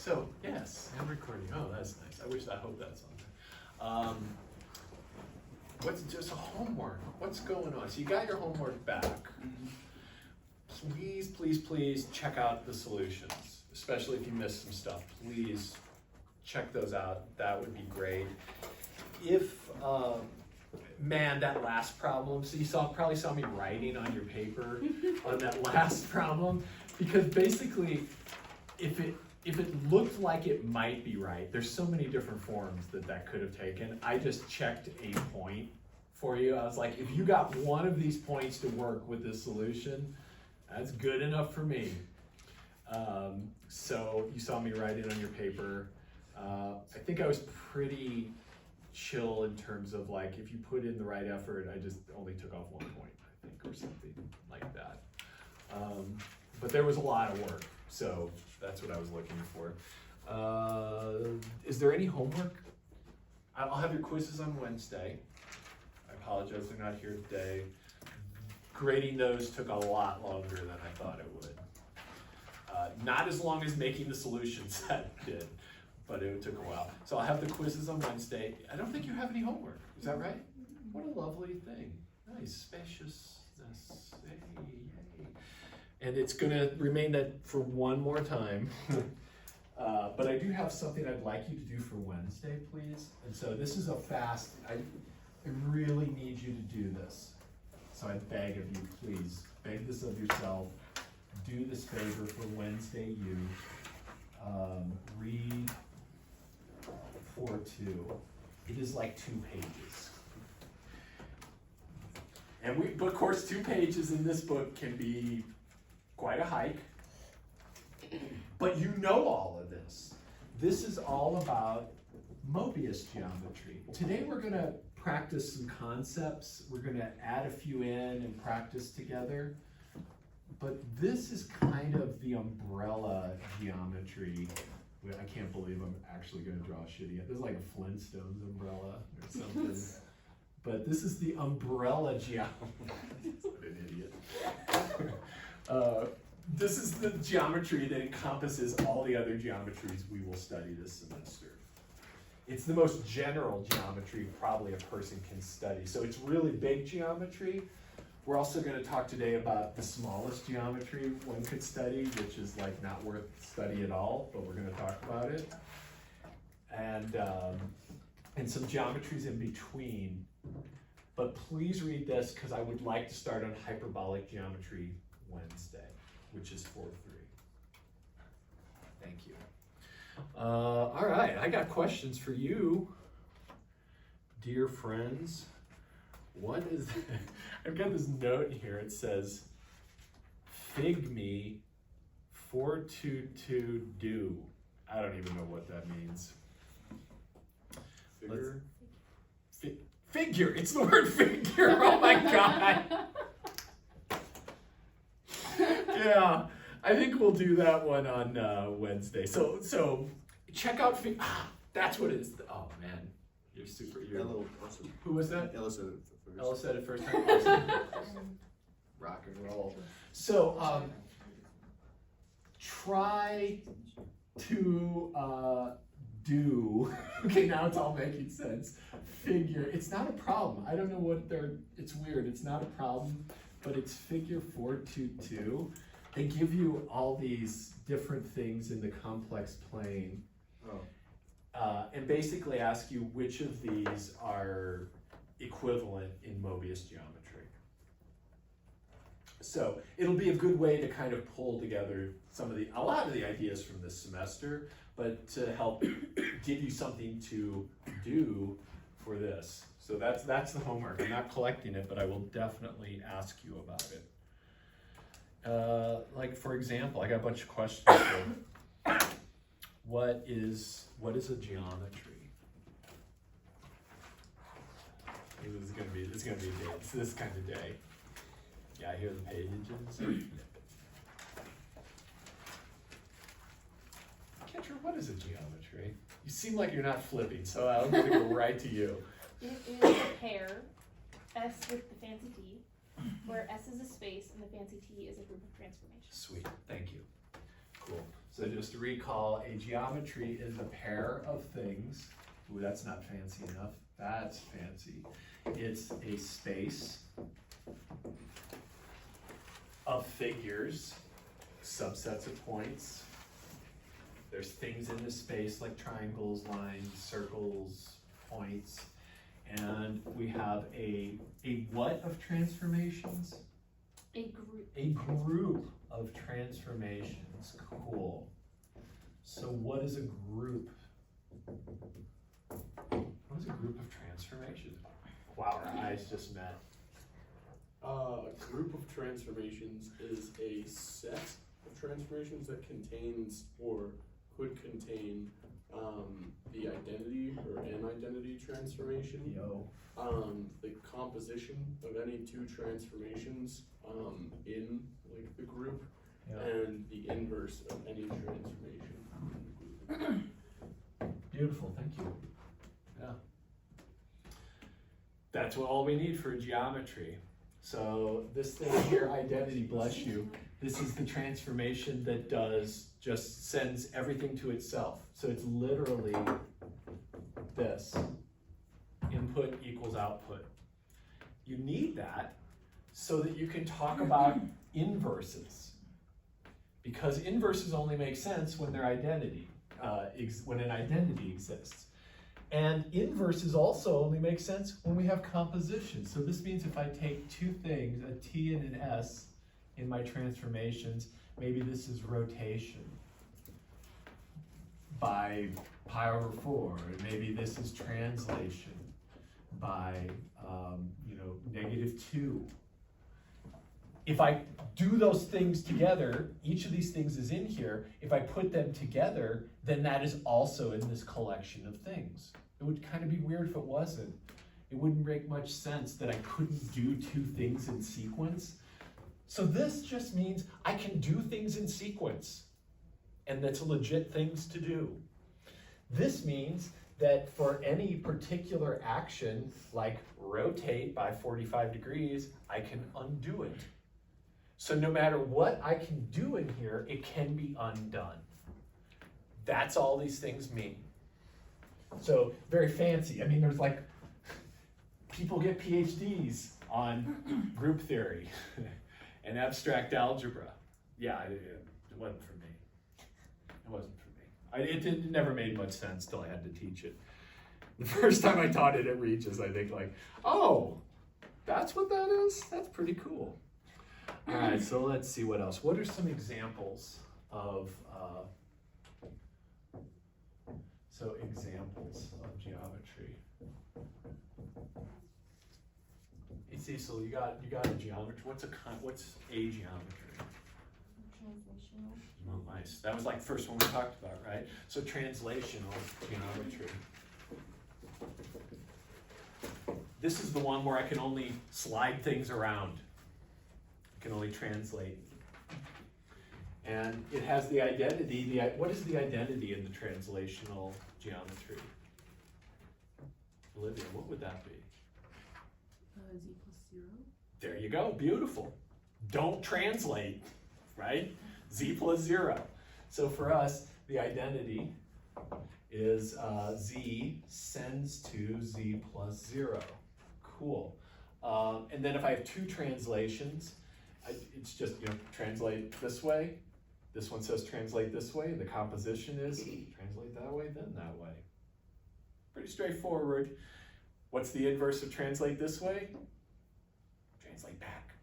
So, yes, I'm recording. Oh, that's nice. I hope that's on there. What's just a homework? What's going on? So you got your homework back. Please, please, please check out the solutions, especially if you missed some stuff. Please check those out. That would be great. If, man, that last problem, so you probably saw me writing on your paper on that last problem, because basically, if it looked like it might be right, there's so many different forms that could have taken. I just checked a point for you. I was like, if you got one of these points to work with this solution, that's good enough for me. So you saw me writing on your paper. I think I was pretty chill in terms of like, if you put in the right effort, I just only took off 1 point, I think, or something like that. But there was a lot of work, so that's what I was looking for. Is there any homework? I'll have your quizzes on Wednesday. I apologize they're not here today. Grading those took a lot longer than I thought it would. Not as long as making the solution set did, but it took a while. So I'll have the quizzes on Wednesday. I don't think you have any homework, is that right? What a lovely thing. Nice spaciousness, yay. And it's gonna remain that for one more time. But I do have something I'd like you to do for Wednesday, please. And so this is a fast, I really need you to do this. So I beg of you, please, beg this of yourself. Do this favor for Wednesday, you. Read 4-2. It is like 2 pages. But of course, 2 pages in this book can be quite a hike. But you know all of this. This is all about Mobius geometry. Today we're going to practice some concepts. We're going to add a few in and practice together. But this is kind of the umbrella geometry. I can't believe I'm actually going to draw shitty. This is like a Flintstones umbrella or something. But this is the umbrella geometry. What an idiot. This is the geometry that encompasses all the other geometries we will study this semester. It's the most general geometry probably a person can study. So it's really big geometry. We're also going to talk today about the smallest geometry one could study, which is like not worth study at all, but we're going to talk about it. And some geometries in between. But please read this because I would like to start on hyperbolic geometry Wednesday, which is 4-3. Thank you. All right, I got questions for you, dear friends. What is, I've got this note here. It says, fig me 4-2-2 do. I don't even know what that means. Figure, it's the word figure, oh my God. Yeah, I think we'll do that one on Wednesday. So check out, that's what it is. Oh man, you're super, who was that? Ella said it first time. Awesome. Rock and roll. So try to do, okay, now it's all making sense. Figure, it's not a problem. I don't know what it's weird. It's not a problem, but it's figure 4-2-2. They give you all these different things in the complex plane. And basically ask you which of these are equivalent in Mobius geometry. So it'll be a good way to kind of pull together a lot of the ideas from this semester, but to help give you something to do for this. So that's the homework. I'm not collecting it, but I will definitely ask you about it. Like for example, I got a bunch of questions for what is a geometry? It's gonna be a day. It's this kind of day. Yeah, I hear the pages. Kendra, what is a geometry? You seem like you're not flipping, so I'm gonna go right to you. It is a pair, S with the fancy T, where S is a space and the fancy T is a group of transformations. Sweet, thank you. Cool. So just to recall, a geometry is a pair of things. Ooh, that's not fancy enough. That's fancy. It's a space of figures, subsets of points. There's things in this space like triangles, lines, circles, points. And we have a what of transformations? A group. A group of transformations. Cool. So what is a group? What is a group of transformations? Wow, our eyes just met. A group of transformations is a set of transformations that contains or could contain the identity or an identity transformation, Yo. the composition of any two transformations in like the group, Yeah. and the inverse of any transformation in the group. Beautiful, thank you. Yeah. That's all we need for geometry. So this thing here, identity, bless you, this is the transformation that just sends everything to itself. So it's literally this, input equals output. You need that so that you can talk about inverses. Because inverses only make sense when their identity, when an identity exists. And inverses also only make sense when we have composition. So this means if I take two things, a T and an S, in my transformations, maybe this is rotation by pi over 4, and maybe this is translation by, -2. If I do those things together, each of these things is in here, if I put them together, then that is also in this collection of things. It would kind of be weird if it wasn't. It wouldn't make much sense that I couldn't do two things in sequence. So this just means I can do things in sequence, and that's legit things to do. This means that for any particular action, like rotate by 45 degrees, I can undo it. So no matter what I can do in here, it can be undone. That's all these things mean. So very fancy. I mean, there's like, people get PhDs on group theory and abstract algebra. Yeah, it wasn't for me. It wasn't for me. It never made much sense till I had to teach it. The first time I taught it at Regis, I think like, oh, that's what that is? That's pretty cool. All right, so let's see what else. What are some examples of, examples of geometry? Hey Cecil, you got a geometry. What's a geometry? Translational. Oh, nice. That was like the first one we talked about, right? So translational geometry. This is the one where I can only slide things around. I can only translate. And it has the identity. What is the identity in the translational geometry? Olivia, what would that be? Z plus 0. There you go, beautiful. Don't translate, right? Z plus 0. So for us, the identity is Z sends to Z plus 0. Cool. And then if I have two translations, it's just, translate this way. This one says translate this way. The composition is translate that way, then that way. Pretty straightforward. What's the inverse of translate this way? Translate back.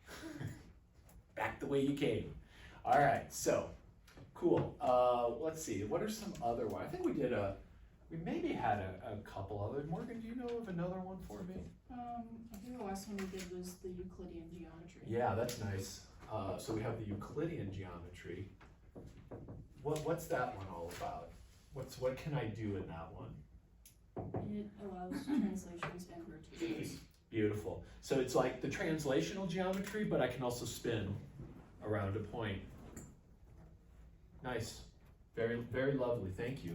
Back the way you came. All right, so cool. Let's see. What are some other ones? I think we maybe had a couple other. Morgan, do you know of another one for me? I think the last one we did was the Euclidean geometry. Yeah, that's nice. So we have the Euclidean geometry. What's that one all about? What can I do in that one? It allows translations and rotations. Beautiful. So it's like the translational geometry, but I can also spin around a point. Nice. Very, very lovely. Thank you.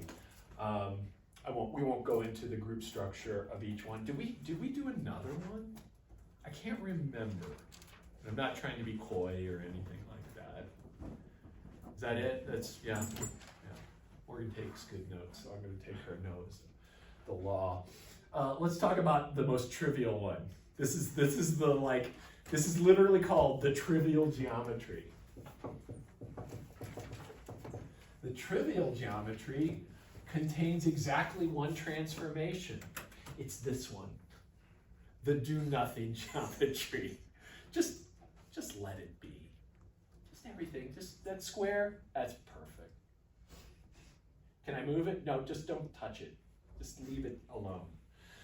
We won't go into the group structure of each one. Did we do another one? I can't remember. I'm not trying to be coy or anything like that. Is that it? That's, yeah. Morgan takes good notes, so I'm gonna take her notes. The law. Let's talk about the most trivial one. This is literally called the trivial geometry. The trivial geometry contains exactly one transformation. It's this one. The do-nothing geometry. Just let it be. Just everything, just that square, that's perfect. Can I move it? No, just don't touch it. Just leave it alone.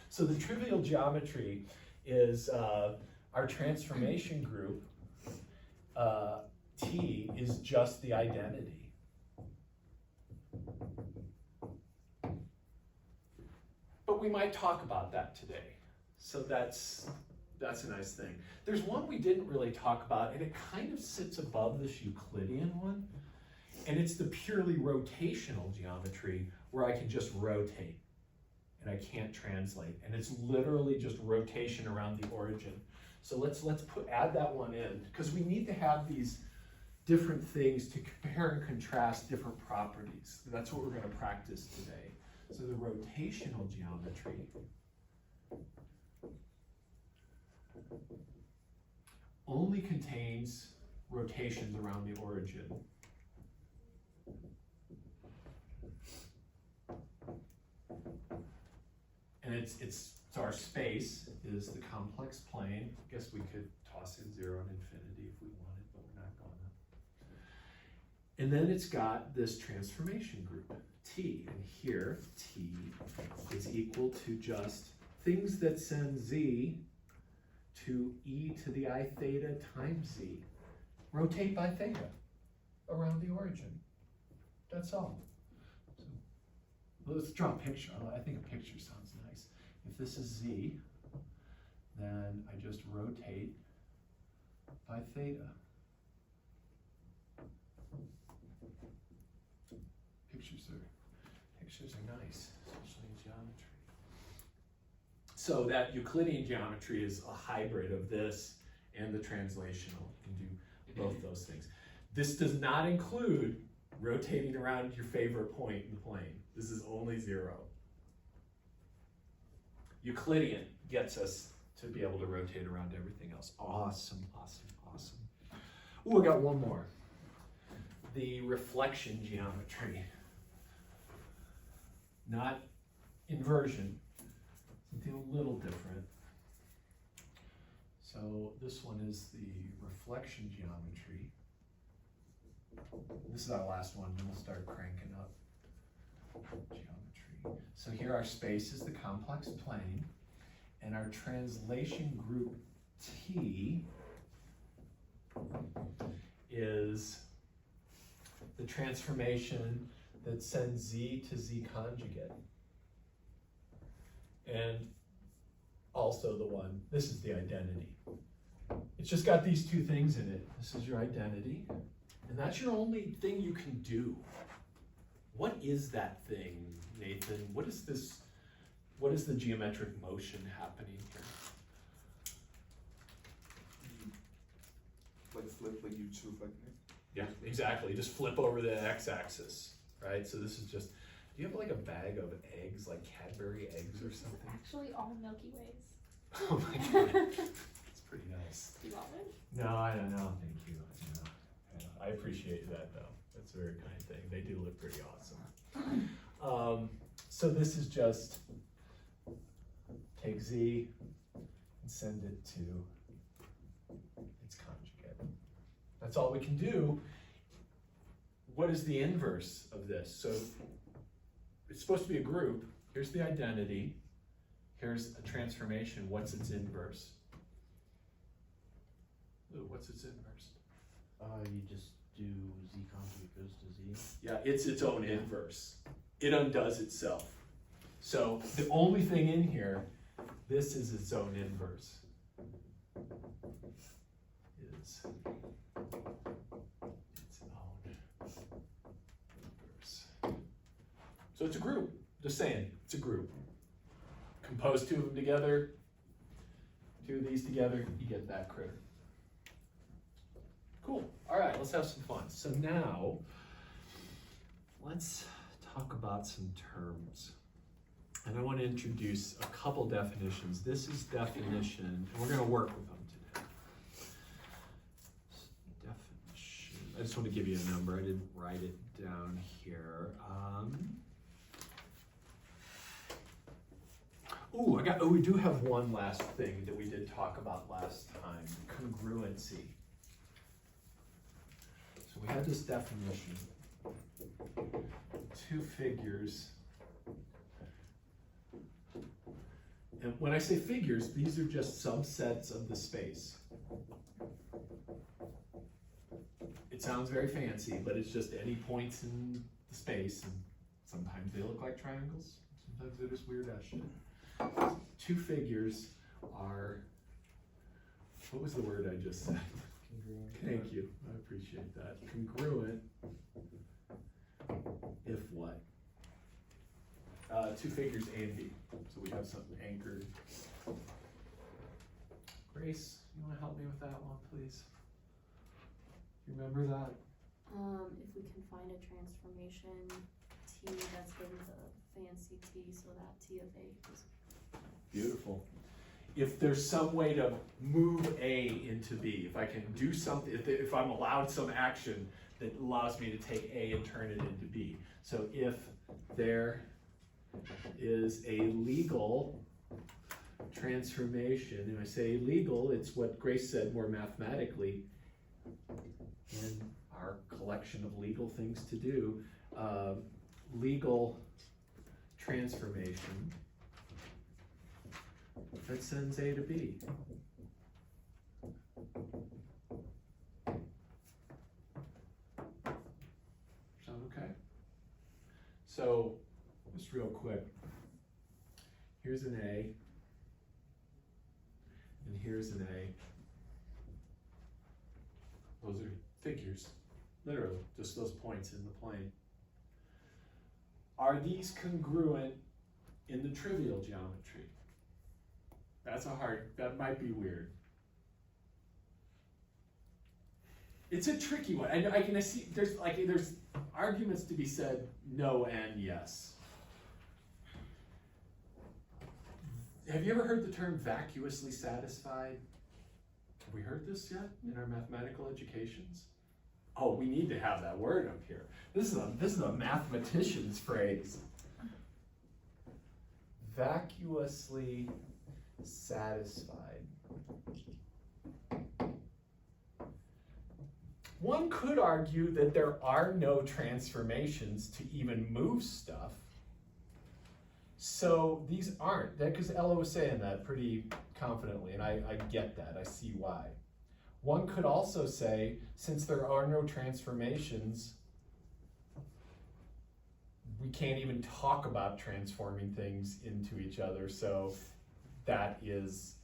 So the trivial geometry is our transformation group. T is just the identity. But we might talk about that today. So that's a nice thing. There's one we didn't really talk about, and it kind of sits above this Euclidean one, and it's the purely rotational geometry where I can just rotate and I can't translate, and it's literally just rotation around the origin. So let's add that one in, because we need to have these different things to compare and contrast different properties. That's what we're going to practice today. So the rotational geometry only contains rotations around the origin. And so our space is the complex plane. I guess we could toss in 0 and infinity if we wanted, but we're not gonna. And then it's got this transformation group, T. And here, T is equal to just things that send Z to e to the I theta times Z. Rotate by theta around the origin. That's all. So let's draw a picture. I think a picture sounds nice. If this is Z, then I just rotate by theta. Pictures are nice, especially in geometry. So that Euclidean geometry is a hybrid of this and the translational. You can do both those things. This does not include rotating around your favorite point in the plane. This is only 0. Euclidean gets us to be able to rotate around everything else. Awesome, awesome, awesome. Ooh, I got one more. The reflection geometry. Not inversion, something a little different. So this one is the reflection geometry. This is our last one, then we'll start cranking up geometry. So here our space is the complex plane, and our translation group T is the transformation that sends Z to Z conjugate. And also the one, this is the identity. It's just got these two things in it. This is your identity, and that's your only thing you can do. What is that thing, Nathan? What is this? What is the geometric motion happening here? Like flip, like you choose like this. Yeah, exactly. Just flip over the x-axis, right? So this is just, do you have like a bag of eggs, like Cadbury eggs or It's something? actually all Milky Ways. Oh my god, it's pretty nice. Do you want one? No, I don't know, thank you. I appreciate that though. That's a very kind thing. They do look pretty awesome. So this is just take Z and send it to its conjugate. That's all we can do. What is the inverse of this? So it's supposed to be a group. Here's the identity. Here's a transformation. What's its inverse? Ooh, what's its inverse? You just do Z conjugate goes to Z. Yeah, it's its own inverse. It undoes itself. So the only thing in here, this is its own inverse. Is its own inverse. So it's a group. Just saying, it's a group. Compose two of them together, two of these together, you get that critter. Cool. All right, let's have some fun. So now let's talk about some terms. And I want to introduce a couple definitions. This is definition, and we're going to work with them today. Definition. I just want to give you a number. I didn't write it down here. We do have one last thing that we did talk about last time, congruency. So we had this definition, two figures. And when I say figures, these are just subsets of the space. It sounds very fancy, but it's just any points in the space, and sometimes they look like triangles, sometimes they're just weird ass shit. Two figures are, what was the word I just said? Congruent. Thank you, I appreciate that. Congruent, if what? Two figures A and B, so we have something anchored. Grace, you wanna help me with that one, please? You remember that? If we can find a transformation T that's given the fancy T, so that T of A is. Beautiful. If there's some way to move A into B, if I can do something, if I'm allowed some action that allows me to take A and turn it into B. So if there is a legal transformation, and I say legal, it's what Grace said more mathematically, in our collection of legal things to do, legal transformation that sends A to B. Sound okay? So, just real quick, here's an A, and here's an A. Those are figures, literally, just those points in the plane. Are these congruent in the trivial geometry? That might be weird. It's a tricky one. I can see there's arguments to be said no and yes. Have you ever heard the term vacuously satisfied? Have we heard this yet in our mathematical educations? Oh, we need to have that word up here. This is a mathematician's phrase. Vacuously satisfied. One could argue that there are no transformations to even move stuff. So these aren't, because Ella was saying that pretty confidently, and I get that, I see why. One could also say, since there are no transformations, we can't even talk about transforming things into each other, so that is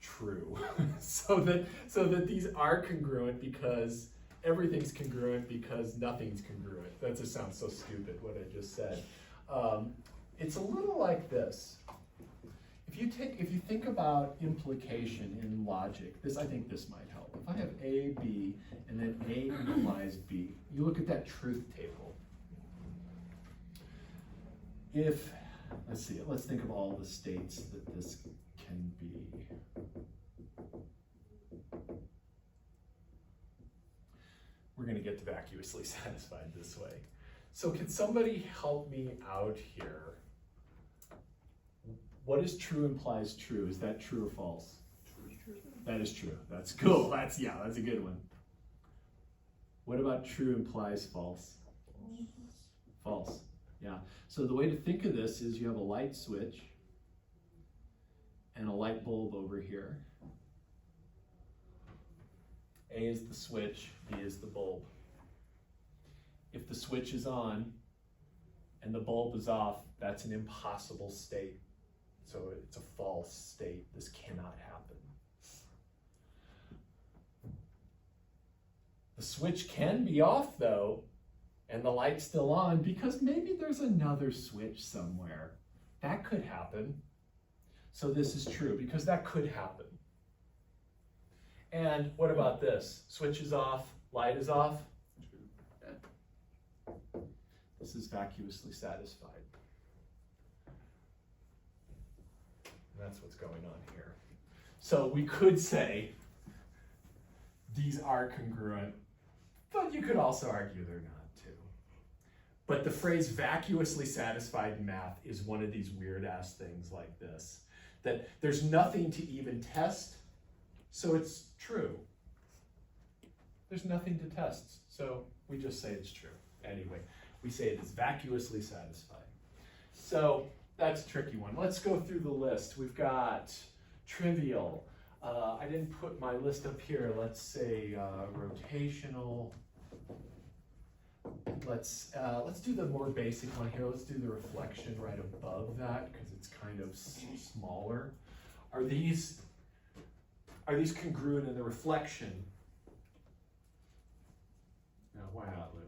true. so that these are congruent because everything's congruent because nothing's congruent. That just sounds so stupid, what I just said. It's a little like this. If you think about implication in logic, I think this might help. If I have A, B, and then A implies B, you look at that truth table. Let's think of all the states that this can be. We're gonna get to vacuously satisfied this way. So can somebody help me out here? What is true implies true? Is that true or false? True. That is true. That's cool. That's a good one. What about true implies false? False. Yeah. So the way to think of this is you have a light switch and a light bulb over here. A is the switch, B is the bulb. If the switch is on and the bulb is off, that's an impossible state. So it's a false state. This cannot happen. The switch can be off though, and the light's still on because maybe there's another switch somewhere. That could happen. So this is true because that could happen. And what about this? Switch is off, light is off. This is vacuously satisfied. And that's what's going on here. So we could say these are congruent, but you could also argue they're not too. But the phrase vacuously satisfied in math is one of these weird ass things like this, that there's nothing to even test, so it's true. There's nothing to test, so we just say it's true. Anyway, we say it is vacuously satisfied. So that's a tricky one. Let's go through the list. We've got trivial. I didn't put my list up here. Let's say rotational. Let's do the more basic one here. Let's do the reflection right above that because it's kind of smaller. Are these congruent in the reflection? No, why not, Lou?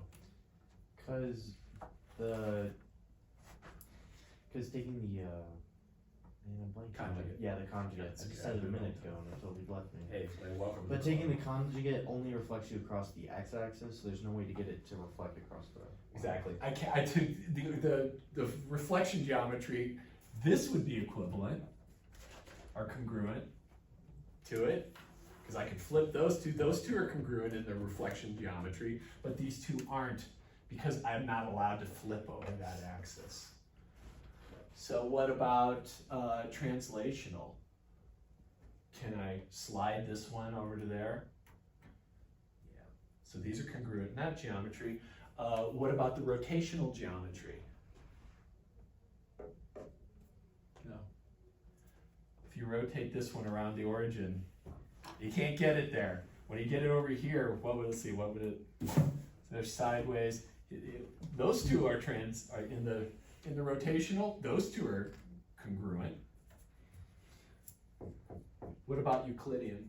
Cause taking the, man, I'm blanking on it. Conjugate. Yeah, the conjugate, That's I just okay. said it a minute ago and it totally left me. Hey, welcome. But taking the conjugate only reflects you across the x-axis, so there's no way to get it to reflect across the. Exactly. I took the reflection geometry. This would be equivalent or congruent to it because I could flip those two. Those two are congruent in the reflection geometry, but these two aren't because I'm not allowed to flip over that axis. So what about translational? Can I slide this one over to there? Yeah. So these are congruent in that geometry. What about the rotational geometry? No. If you rotate this one around the origin, you can't get it there. When you get it over here, what would it see? What would it? So they're sideways. Those two are in the rotational. Those two are congruent. What about Euclidean?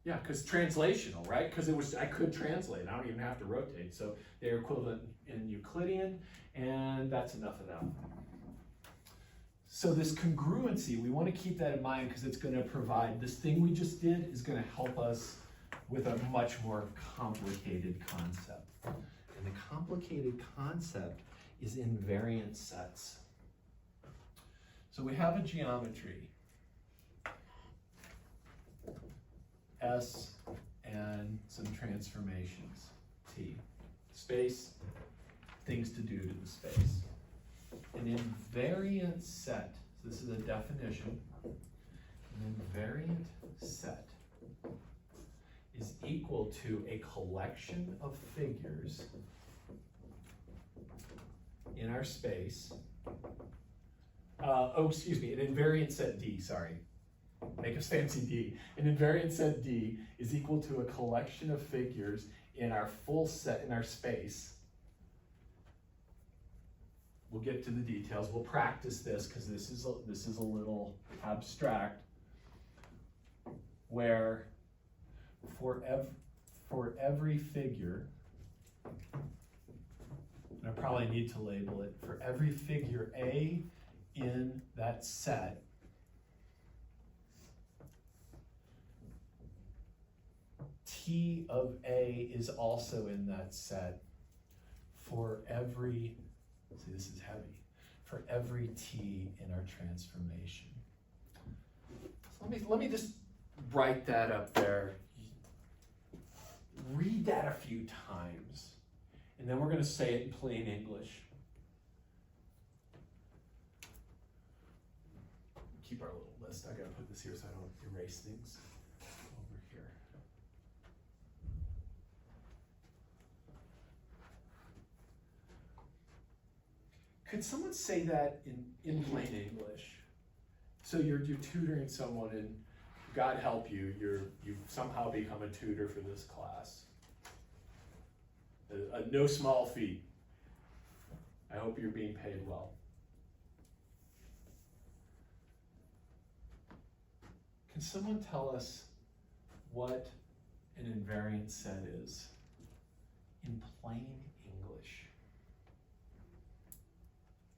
Yeah, because translational, right? Because I could translate. I don't even have to rotate. So they're equivalent in Euclidean, and that's enough of that. So this congruency, we want to keep that in mind because it's going to provide, this thing we just did is going to help us with a much more complicated concept. And the complicated concept is invariant sets. So we have a geometry, S and some transformations, T. Space, things to do to the space. An invariant set, so this is a definition, an invariant set is equal to a collection of figures in our space. Excuse me, an invariant set D, sorry. Make us fancy D. An invariant set D is equal to a collection of figures in our full set, in our space. We'll get to the details. We'll practice this because this is a little abstract. Where for every figure, and I probably need to label it, for every figure A in that set, T of A is also in that set for every, see this is heavy, for every T in our transformation. So let me just write that up there. Read that a few times, and then we're going to say it in plain English. Keep our little list. I got to put this here so I don't erase things over here. Could someone say that in plain English? So you're tutoring someone and God help you, you've somehow become a tutor for this class. No small feat. I hope you're being paid well. Can someone tell us what an invariant set is in plain English?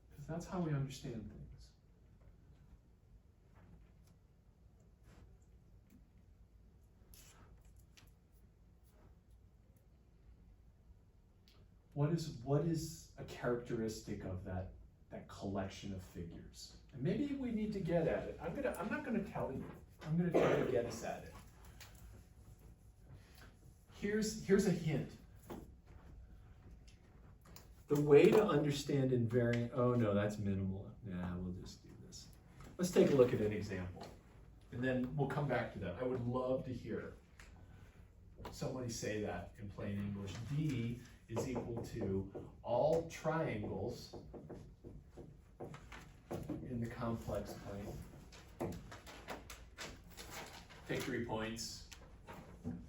Because that's how we understand things. what is a characteristic of that collection of figures? And maybe we need to get at it. I'm not gonna tell you. I'm gonna try to get us at it. Here's a hint. The way to understand invariant, oh no, that's minimal. Nah, we'll just do this. Let's take a look at an example. And then we'll come back to that. I would love to hear somebody say that in plain English. D is equal to all triangles in the complex plane. Take 3 points,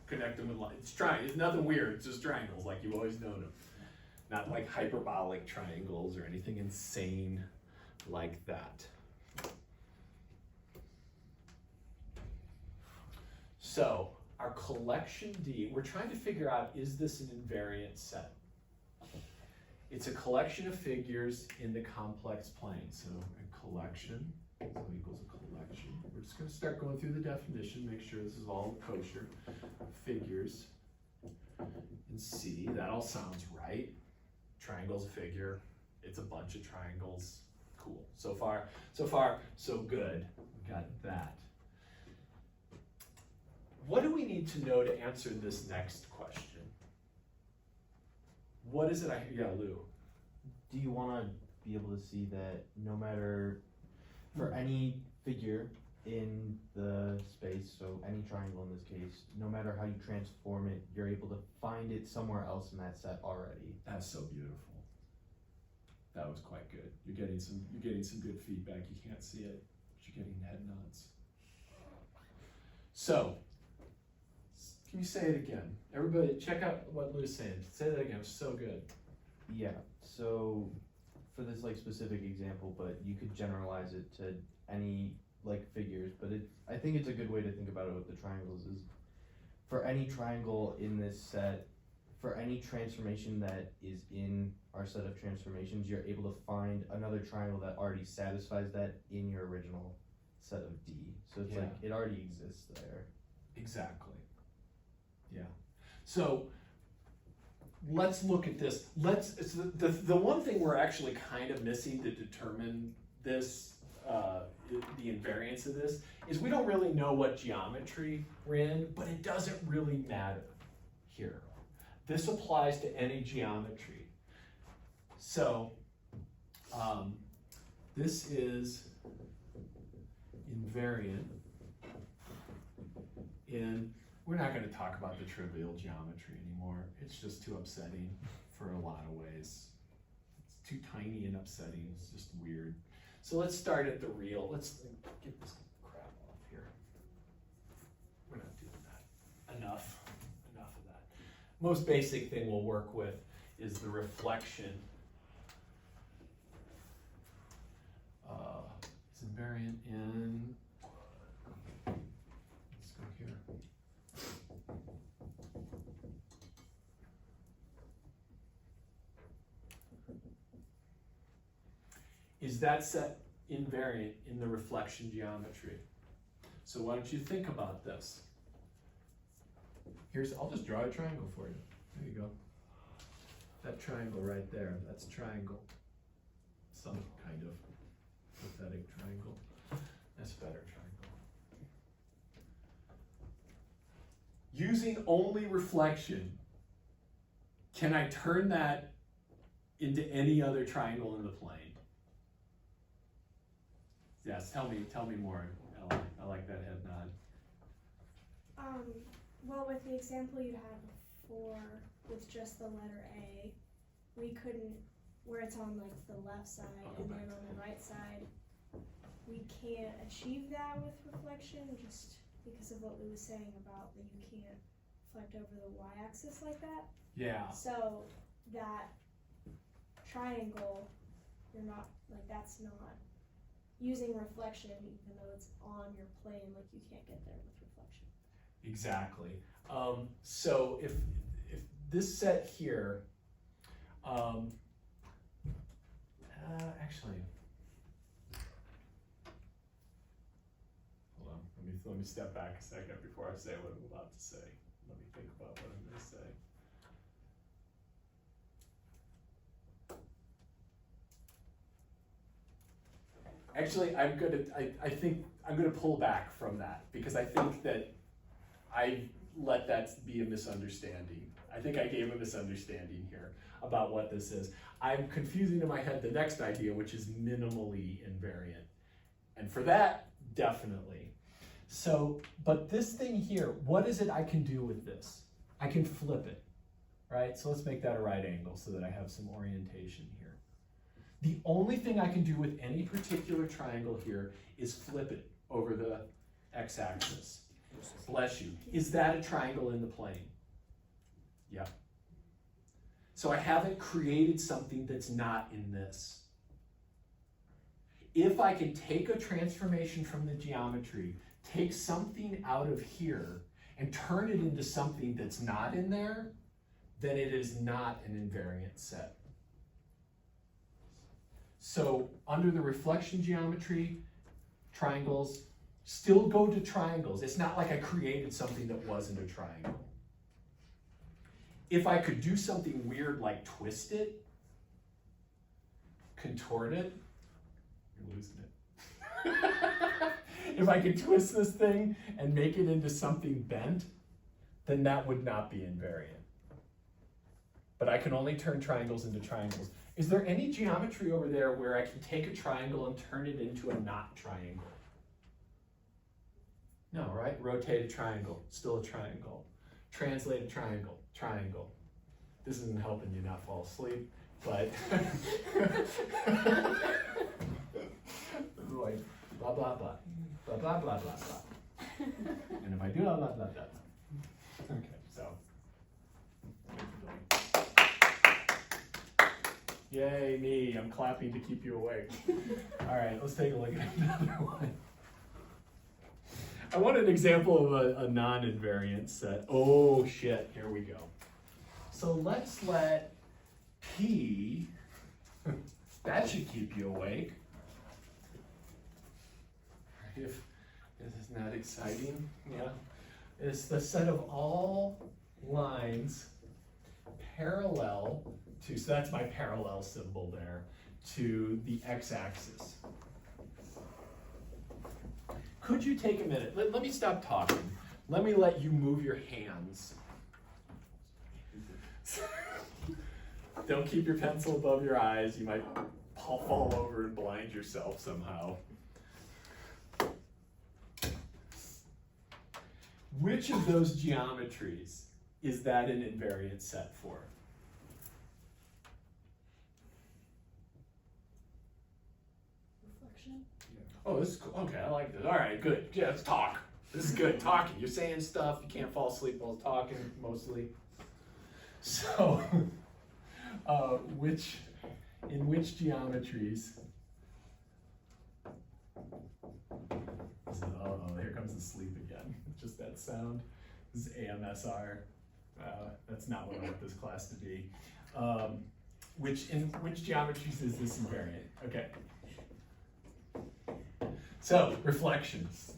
connect them with lines. It's nothing weird, it's just triangles like you've always known them. Not like hyperbolic triangles or anything insane like that. So, our collection D, we're trying to figure out, is this an invariant set? It's a collection of figures in the complex plane. So a collection equals a collection. We're just going to start going through the definition, make sure this is all kosher. Figures in C, that all sounds right. Triangle's a figure. It's a bunch of triangles. Cool. So far, so good. We got that. What do we need to know to answer this next question? What is it yeah, Lou? Do you wanna be able to see that no matter, for any figure in the space, so any triangle in this case, no matter how you transform it, you're able to find it somewhere else in that set already? That's so beautiful. That was quite good. You're getting some good feedback. You can't see it, but you're getting head nods. So, can you say it again? Everybody, check out what Lou's saying. Say that again. It was so good. Yeah, so for this like specific example, but you could generalize it to any like figures, but I think it's a good way to think about it with the triangles is for any triangle in this set, for any transformation that is in our set of transformations, you're able to find another triangle that already satisfies that in your original set of D. So it's like it already exists there. Exactly. Yeah. So let's look at this. It's the one thing we're actually kind of missing to determine this, the invariance of this, is we don't really know what geometry we're in, but it doesn't really matter here. This applies to any geometry. So this is invariant in, we're not going to talk about the trivial geometry anymore. It's just too upsetting for a lot of ways. It's too tiny and upsetting. It's just weird. So let's start at the real. Let's get this crap off here. We're not doing that. Enough of that. Most basic thing we'll work with is the reflection. It's invariant in, let's go here. Is that set invariant in the reflection geometry? So why don't you think about this? I'll just draw a triangle for you. There you go. That triangle right there, that's a triangle. Some kind of pathetic triangle. That's a better triangle. Using only reflection, can I turn that into any other triangle in the plane? Yes, tell me more, Ellen. I like that head nod. Well, with the example you had before, with just the letter A, we couldn't, where it's on like the left side and then on the right side, we can't achieve that with reflection just because of what we was saying about that you can't reflect over the y-axis like that. Yeah. So that triangle, you're not, like that's not using reflection even though it's on your plane, like you can't get there with reflection. Exactly. So if this set here, actually, hold on. Let me step back a second before I say what I'm about to say. Let me think about what I'm going to say. Actually, I think I'm gonna pull back from that, because I think that I let that be a misunderstanding. I think I gave a misunderstanding here about what this is. I'm confusing in my head the next idea, which is minimally invariant. And for that, definitely. So, but this thing here, what is it I can do with this? I can flip it, right? So let's make that a right angle so that I have some orientation here. The only thing I can do with any particular triangle here is flip it over the x-axis. Bless you. Is that a triangle in the plane? Yeah. So I haven't created something that's not in this. If I can take a transformation from the geometry, take something out of here, and turn it into something that's not in there, then it is not an invariant set. So under the reflection geometry, triangles still go to triangles. It's not like I created something that wasn't a triangle. If I could do something weird like twist it, contort it, you're losing it. If I could twist this thing and make it into something bent, then that would not be invariant. But I can only turn triangles into triangles. Is there any geometry over there where I can take a triangle and turn it into a not triangle? No, right? Rotate a triangle, still a triangle. Translate a triangle, triangle. This isn't helping you not fall asleep, but like blah blah blah, blah blah blah blah blah. And if I do blah blah blah blah. Okay, so. Yay me! I'm clapping to keep you awake. All right, let's take a look at another one. I want an example of a non-invariant set. Oh shit, here we go. So let's let P, that should keep you awake. If this is not exciting, yeah. It's the set of all lines parallel to, so that's my parallel symbol there, to the x-axis. Could you take a minute? Let me stop talking. Let me let you move your hands. Don't keep your pencil above your eyes. You might fall over and blind yourself somehow. Which of those geometries is that an invariant set for? Reflection. Oh, this is cool. Okay, I like this. All right, good. Yeah, let's talk. This is good. Talking. You're saying stuff. You can't fall asleep while talking, mostly. So, in which geometries? Oh, here comes the sleep again. Just that sound. This is AMSR. That's not what I want this class to be. In which geometries is this invariant? Okay. So, reflections.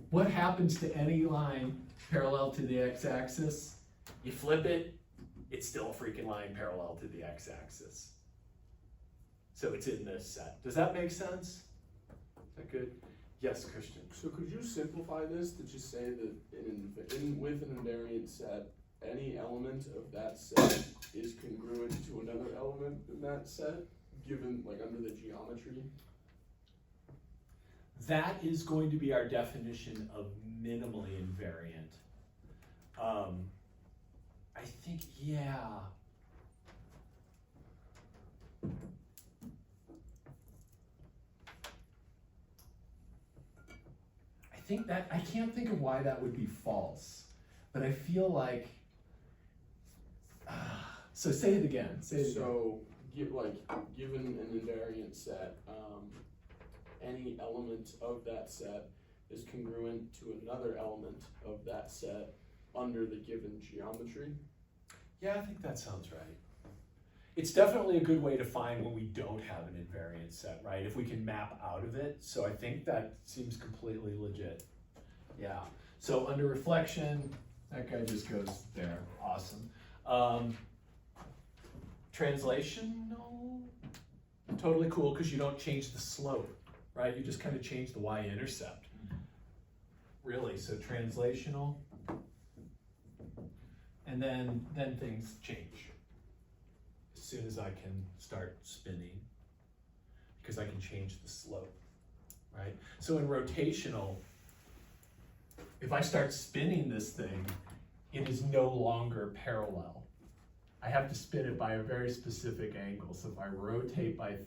What happens to any line parallel to the x-axis? You flip it, it's still a freaking line parallel to the x-axis. So it's in this set. Does that make sense? Is that good? Yes, Christian. So could you simplify this to just say that with an invariant set, any element of that set is congruent to another element in that set, given like under the geometry? That is going to be our definition of minimally invariant. I think, yeah. I can't think of why that would be false, but I feel like, so say it again, So, given an invariant set, any element of that set is congruent to another element of that set under the given geometry. Yeah, I think that sounds right. It's definitely a good way to find when we don't have an invariant set, right? If we can map out of it. So I think that seems completely legit. Yeah. So under reflection, that guy just goes there. Awesome. Translation? No. totally cool, because you don't change the slope, right? You just kind of change the y-intercept. Really, so translational. And then things change. As soon as I can start spinning, because I can change the slope, right? So in rotational, if I start spinning this thing, it is no longer parallel. I have to spin it by a very specific angle. So if I rotate by,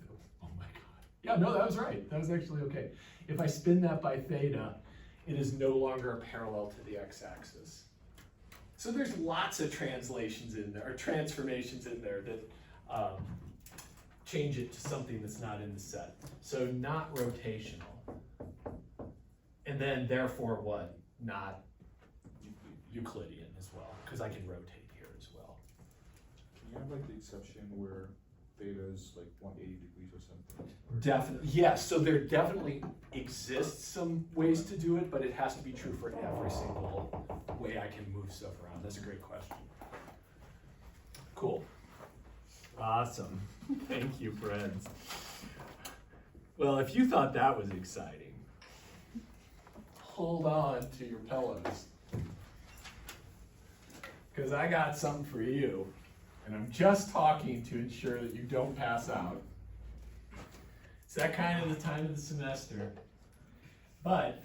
oh my God. Yeah, no, that was right. That was actually okay. If I spin that by theta, it is no longer parallel to the x-axis. So there's lots of translations in there, or transformations in there that change it to something that's not in the set. So not rotational. And then therefore what? Not Euclidean as well, because I can rotate here as well. Can you have like the exception where theta is like 180 degrees or something? Definitely, yes. So there definitely exists some ways to do it, but it has to be true for every single way I can move stuff around. That's a great question. Cool. Awesome. Thank you, friends. Well, if you thought that was exciting, hold on to your pillows, because I got something for you, and I'm just talking to ensure that you don't pass out. It's that kind of the time of the semester. But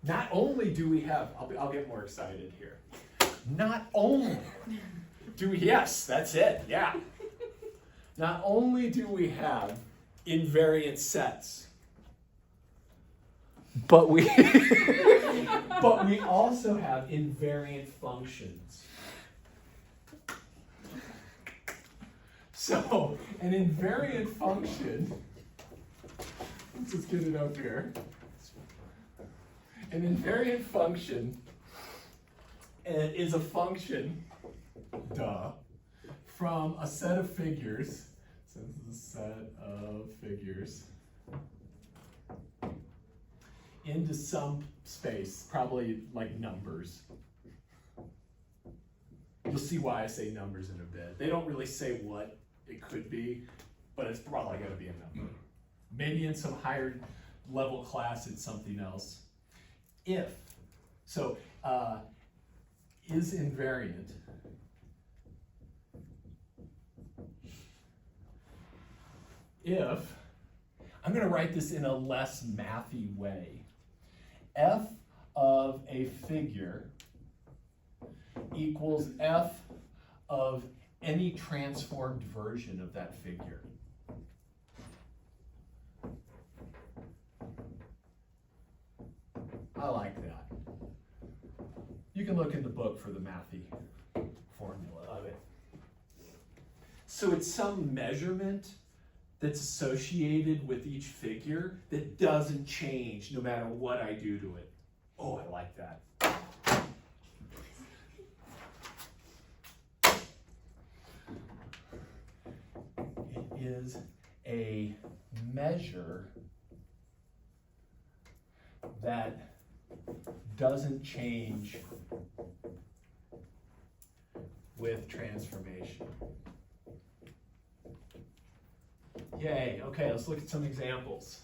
not only do we have, I'll get more excited here. Not only do we, yes, that's it, yeah. Not only do we have invariant sets, but we but we also have invariant functions. So an invariant function, let's just get it up here. An invariant function is a function, from a set of figures. So this is a set of figures into some space, probably like numbers. You'll see why I say numbers in a bit. They don't really say what it could be, but it's probably going to be a number. Maybe in some higher level class it's something else. If, so is invariant if, I'm going to write this in a less mathy way. F of a figure equals F of any transformed version of that figure. I like that. You can look in the book for the mathy formula of it. So it's some measurement that's associated with each figure that doesn't change no matter what I do to it. Oh, I like that. It is a measure that doesn't change with transformation. Yay, okay, let's look at some examples.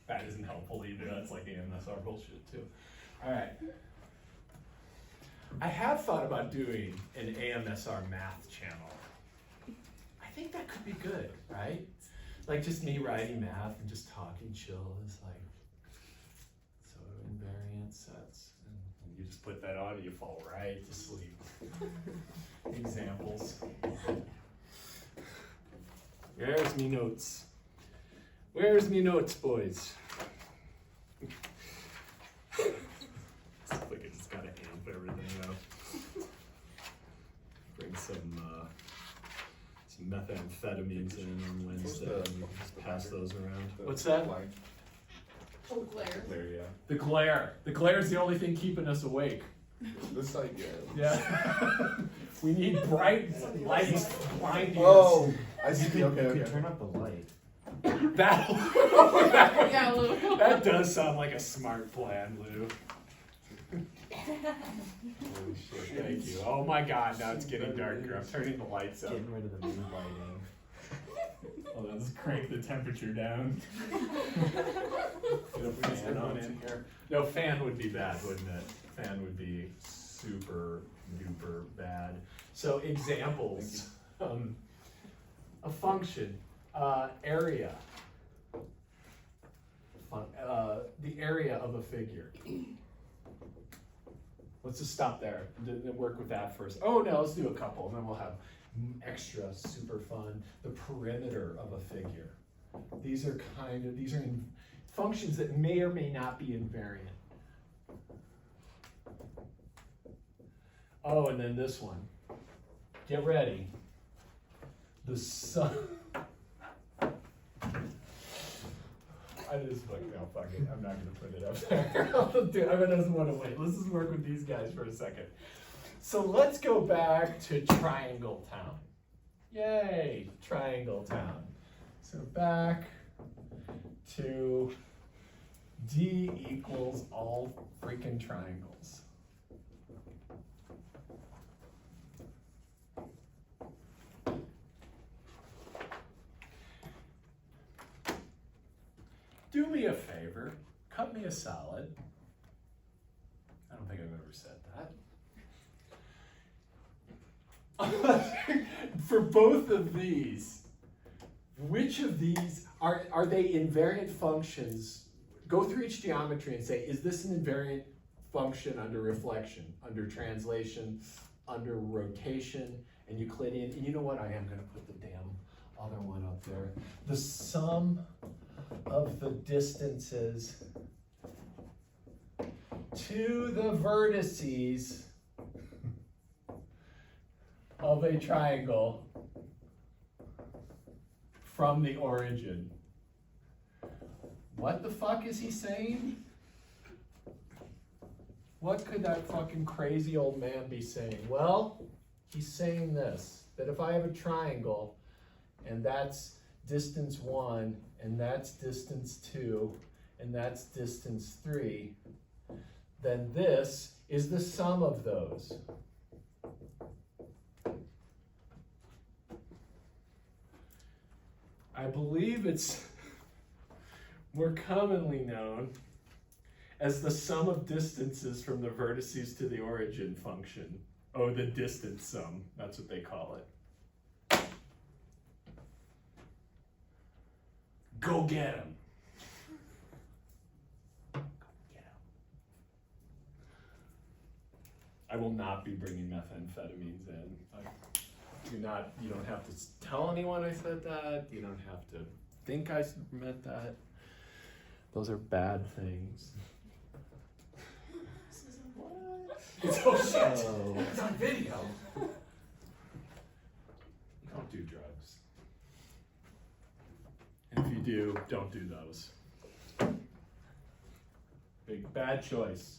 That isn't helpful either, that's like AMSR bullshit too. All right. I have thought about doing an AMSR math channel. I think that could be good, right? Like just me writing math and just talking chill. It's like, so invariant sets. And you just put that on and you fall right to sleep. Examples. Where's me notes? Where's me notes, boys? It's like I just gotta amp everything up. Bring some methamphetamines in on Wednesday and just pass those around. What's that? Oh, glare. There, yeah. The glare. The glare is the only thing keeping us awake. This side, yeah. Yeah. We need bright lights blinding Oh, I You see. could, Okay, you could okay. turn up the light. us. That Yeah, Lou. that does sound like a smart plan, Lou. Holy shit. Thank you. Oh my god, now it's getting darker. I'm turning the lights up. Getting rid of the mood lighting. Oh, let's crank the temperature down. Get a fan on in here. No, fan would be bad, wouldn't it? Fan would be super duper bad. So examples, a function, area. The area of a figure. Let's just stop there. Work with that first. Oh no, let's do a couple, and then we'll have extra super fun. The perimeter of a figure. These are functions that may or may not be invariant. Oh, and then this one. Get ready. The sum. I just fuck it. I'm not gonna put it up there. I doesn't want to wait. Let's just work with these guys for a second. So let's go back to Triangle Town. Yay, Triangle Town. So back to D equals all freaking triangles. Do me a favor, cut me a solid. I don't think I've ever said that. For both of these, which of these are they invariant functions? Go through each geometry and say, is this an invariant function under reflection, under translation, under rotation, and Euclidean? And you know what? I am going to put the damn other one up there. The sum of the distances to the vertices of a triangle from the origin. What the fuck is he saying? What could that fucking crazy old man be saying? Well, he's saying this, that if I have a triangle and that's distance 1 and that's distance 2 and that's distance 3, then this is the sum of those. I believe it's more commonly known as the sum of distances from the vertices to the origin function. Oh, the distance sum, that's what they call it. Go get him. Go get him. I will not be bringing methamphetamines in. You don't have to tell anyone I said that. You don't have to think I meant that. Those are bad things. It's oh shit! Oh. It's on video. Don't do drugs. And if you do, don't do those. Big bad choice.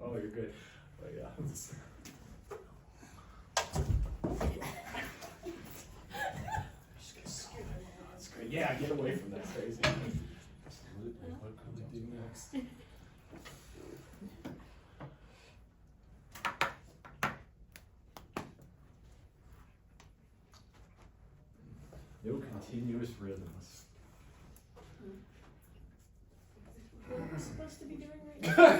Oh, you're good. Oh yeah. That's great. Yeah, get away from that crazy. Absolutely. What can we do next? No continuous rhythms. What are we supposed to be doing right now?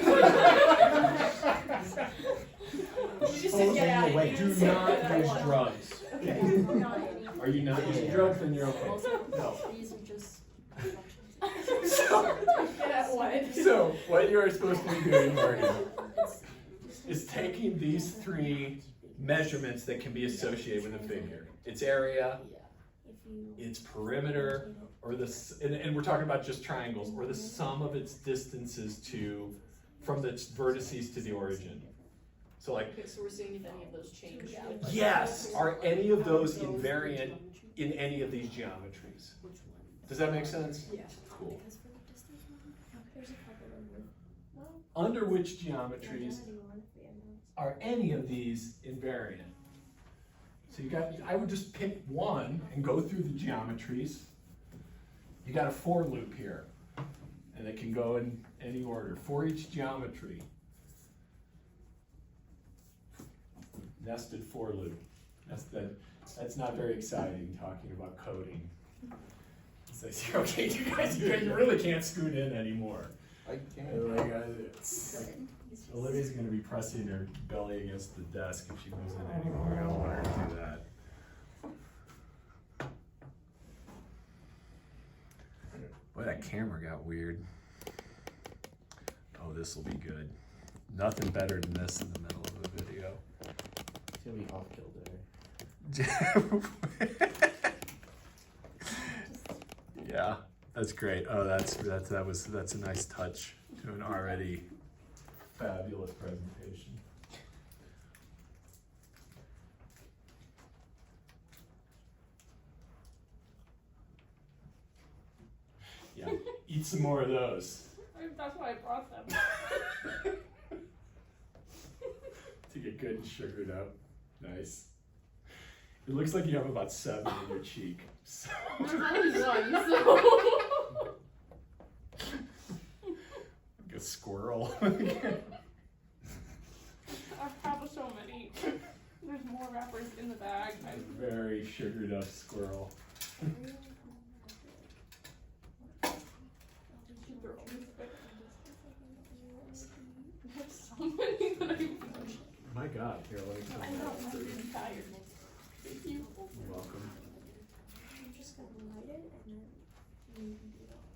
You just said get out of here. Do not use drugs. Okay, not any. Are you not using drugs? Then you're okay. No. These are just functions. Get out what? So what you are supposed to be doing, Morgan, It's- is taking these 3 measurements that can be associated with a figure. Its area, If you its perimeter, or and we're talking about just triangles, or the sum of its distances from the vertices to the origin. So like, Okay, so we're seeing if any of those change. yes, are any of those invariant in any of these geometries? Does that make sense? Yeah. Cool. Because for the distance one, there's a couple of them. Well, Under which geometries identity one, yeah, no. are any of these invariant? So I would just pick one and go through the geometries. You got a for loop here, and it can go in any order for each geometry. Nested for loop. That's not very exciting talking about coding. It's like, okay, you guys really can't scoot in anymore. I can't. Like, Olivia's gonna be pressing her belly against the desk if she moves in anymore. I don't want her to do that. Boy, that camera got weird. Oh, this will be good. Nothing better than this in the middle of a video. It's gonna be off kilter. Yeah, that's great. Oh, that's a nice touch to an already fabulous presentation. Yeah, eat some more of those That's why I brought them. to get good and sugared up. Nice. It looks like you have about 7 in your cheek. So. There's only one, so. Like a squirrel. I have so many. There's more wrappers in the bag. Very sugared up squirrel. There's so many that My God, here, let me I come know, back. I'm getting tired. Thank you. You're welcome. I'm just gonna write it and then you can do it all.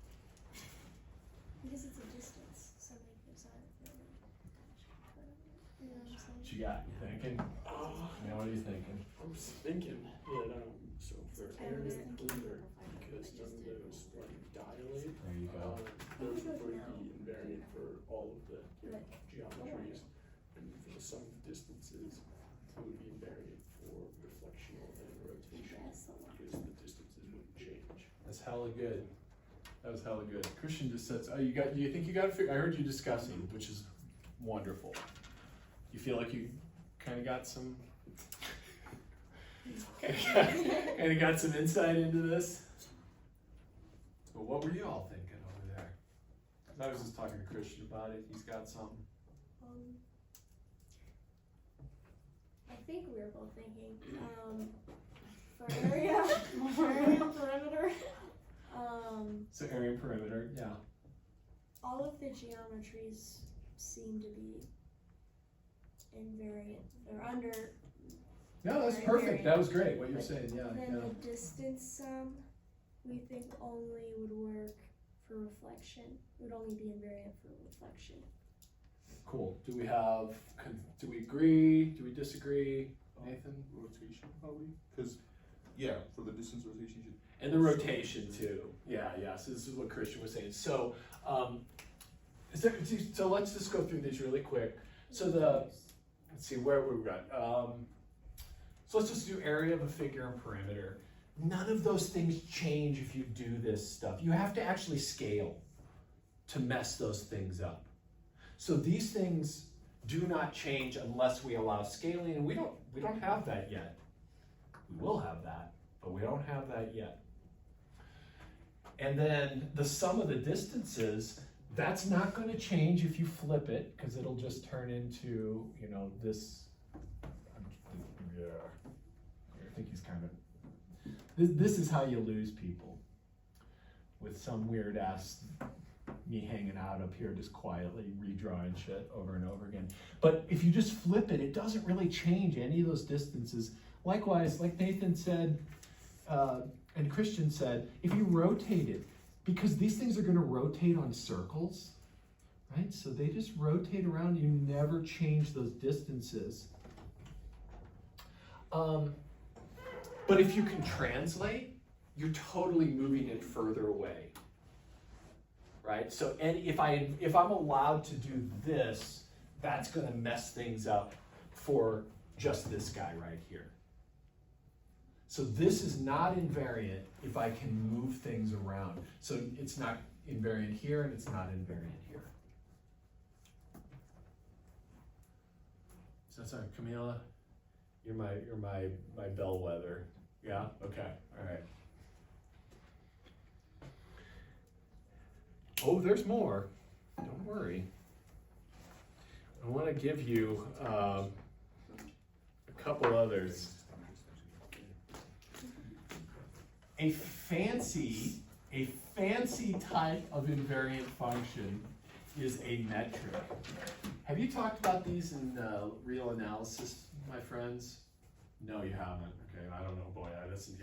Because it's a distance, so like there's not really. You know what I'm saying? What you got? You thinking? Yeah, what are you thinking? I was thinking that, so for I was area thinking perimeter, because none of those like dilate, There you go. those would be invariant for all of the Like, geometries. And for the sum of distances, it would be invariant for reflectional and rotation, that's a lot. because the distances wouldn't change. That's hella good. That was hella good. Christian just says, "Oh, you think you got it figured?" I heard you discussing, which is wonderful. You feel like you kind of got some, kind of got some insight into this. But what were you all thinking over there? 'Cause I was just talking to Christian about it. He's got some. I think we were both thinking, for area perimeter, So area and perimeter, yeah. all of the geometries seem to be invariant, or under, No, that's Very perfect. very- That was great. What you're saying, yeah, then yeah. the distance sum, we think only would work for reflection, it would only be invariant for reflection. Cool. Do we agree? Do we disagree, Nathan? Rotation probably, because, yeah, for the distance rotation, you should. And the rotation too. Yeah, yeah. So this is what Christian was saying. So, so let's just go through these really quick. So let's see where we got. So let's just do area of a figure and perimeter. None of those things change if you do this stuff. You have to actually scale to mess those things up. So these things do not change unless we allow scaling, and we don't have that yet. We will have that, but we don't have that yet. And then the sum of the distances, that's not going to change if you flip it, because it'll just turn into, this. Yeah, I think he's kind of. This is how you lose people, with some weird ass me hanging out up here just quietly redrawing shit over and over again. But if you just flip it, it doesn't really change any of those distances. Likewise, like Nathan said, and Christian said, if you rotate it, because these things are going to rotate on circles, right? So they just rotate around, you never change those distances. But if you can translate, you're totally moving it further away, right? So if I'm allowed to do this, that's going to mess things up for just this guy right here. So this is not invariant if I can move things around. So it's not invariant here and it's not invariant here. So that's our Camila. You're my bellwether. Yeah, okay, alright. Oh, there's more, don't worry. I wanna give you, a couple others. A fancy type of invariant function is a metric. Have you talked about these in real analysis, my friends? No, you haven't. Okay, I don't know. Boy, that's an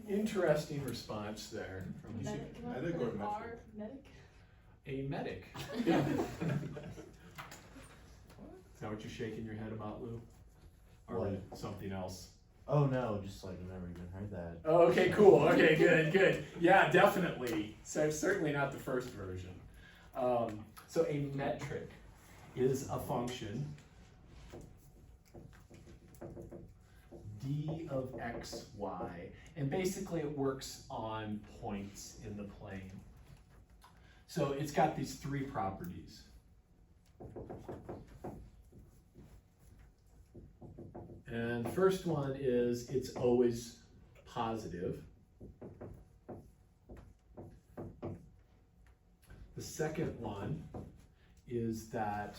interesting response there from you. Medic, can I Medic put or an metric? R? Medic? A medic. Yeah. Is that what you're shaking your head about, Lou? Or What? something else? Oh no, just like I've never even heard that. Oh, okay, cool. Okay, good. Yeah, definitely. So certainly not the first version. So a metric is a function d of x, y, and basically it works on points in the plane. So it's got these three properties. And the first one is it's always positive. The second one is that